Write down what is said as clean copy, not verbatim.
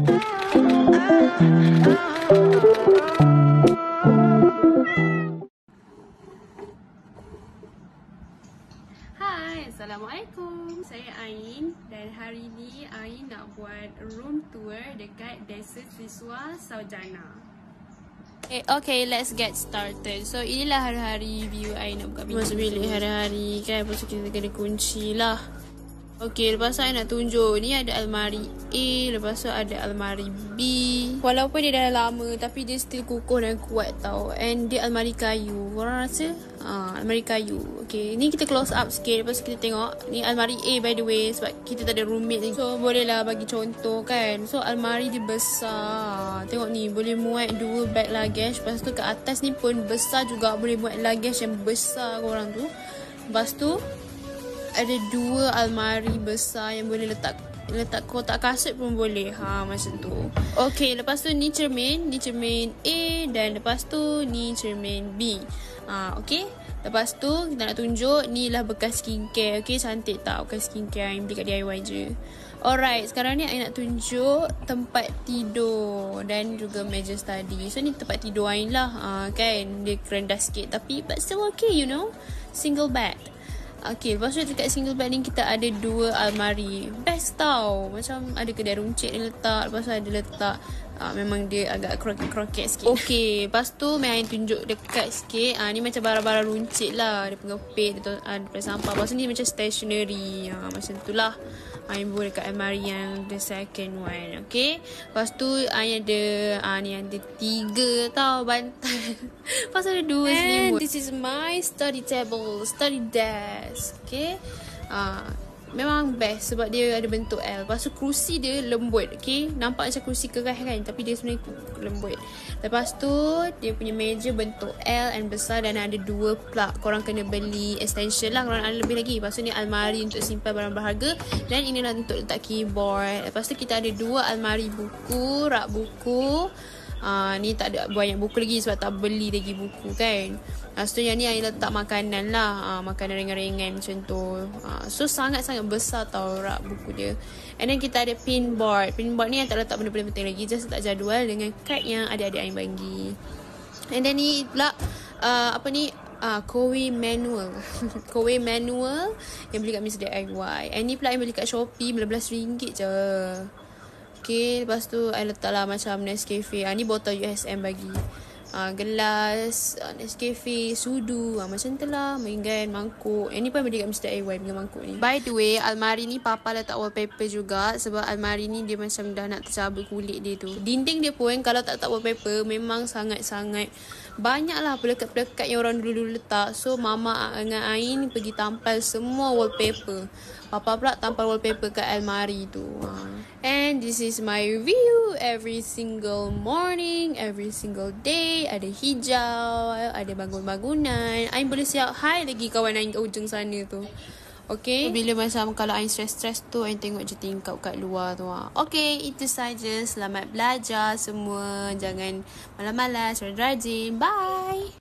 Hai, Assalamualaikum. Saya Ain dan hari ni Ain nak buat room tour dekat Desa Siswa Saujana. Okay, let's get started. So, inilah hari-hari view Ain nak buka bilik. Masuk bilik hari-hari kan, lepas tu kita kena kunci lah. Okay, lepas tu Ain nak tunjuk. Ni ada almari A, lepas tu ada almari B. Walaupun dia dah lama, tapi dia still kukuh dan kuat tau. And dia almari kayu. Korang rasa? Almari kayu. Okay, ni kita close up sikit. Lepas tu kita tengok. Ni almari A by the way, sebab kita tak ada roommate lagi. So, boleh lah bagi contoh kan. So, almari dia besar. Tengok ni, boleh muat 2 bag luggage. Lepas tu kat atas ni pun besar juga. Boleh muat luggage yang besar korang tu. Lepas tu ada 2 almari besar yang boleh letak kotak kasut pun boleh. Macam tu. Okay, lepas tu ni cermin A, dan lepas tu ni cermin B. Okay, lepas tu kita nak tunjuk ni lah bekas skincare. Okay, cantik tak bekas skincare yang beli kat DIY je. Alright, sekarang ni I nak tunjuk tempat tidur dan juga meja study. So ni tempat tidur Ain lah. Kan dia rendah sikit tapi but still okay, you know. Single bed. Okay, lepas tu dekat single bed ni kita ada 2 almari. Best tau. Macam ada kedai runcit dia letak. Lepas tu ada letak memang dia agak kroket sikit. Okay, lepas tu main tunjuk dekat sikit. Ni macam barang-barang runcit lah. Ada pengepit, ada sampah. Lepas tu ni macam stationery. Macam tu lah. Ain buat dekat almari yang the second one. Okay, lepas tu Ain ada ni ada 3 tau bantal. Lepas tu ada 2 selimut. And this is my study table, study desk. Okay, memang best sebab dia ada bentuk L. Lepas tu kerusi dia lembut. Okay, nampak macam kerusi keras kan, tapi dia sebenarnya lembut. Lepas tu dia punya meja bentuk L and besar dan ada 2 plug. Korang kena beli extension lah, korang ada lebih lagi. Lepas tu ni almari untuk simpan barang berharga. Dan inilah untuk letak keyboard. Lepas tu kita ada 2 almari buku, rak buku. Ni tak ada banyak buku lagi sebab tak beli lagi buku kan. Lepas tu yang ni Ain letak makanan lah. Makanan ringan-ringan macam tu. So sangat-sangat besar tau rak buku dia. And then kita ada pinboard. Pinboard ni yang tak letak benda-benda penting lagi. Just letak jadual dengan kad yang adik-adik Ain bagi. And then ni pula Kowe manual. Kowe manual yang beli kat Mr. DIY. And ni pula Ain beli kat Shopee RM15 je. Okay, lepas tu I letak lah macam Nescafe. Ni botol USM bagi. Gelas, Nescafe, sudu, macam tu lah. Mainkan mangkuk. Ni pun beli kat Mr. DIY dengan mangkuk ni. By the way, almari ni Papa letak wallpaper juga. Sebab almari ni dia macam dah nak tercabut kulit dia tu. Dinding dia pun kalau tak letak wallpaper memang sangat-sangat banyak lah pelekat-pelekat yang orang dulu-dulu letak. So Mama dengan Ain pergi tampal semua wallpaper. Papa pula tampal wallpaper kat almari tu. And this is my view every single morning, every single day. Ada hijau, ada bangun-bangunan. Ain boleh siap hi lagi kawan Ain kat ujung sana tu. Okay, bila macam kalau Ain stress-stress tu, Ain tengok je tingkap kat luar tu. Okay, itu saja. Selamat belajar semua. Jangan malas-malas, rajin. Bye.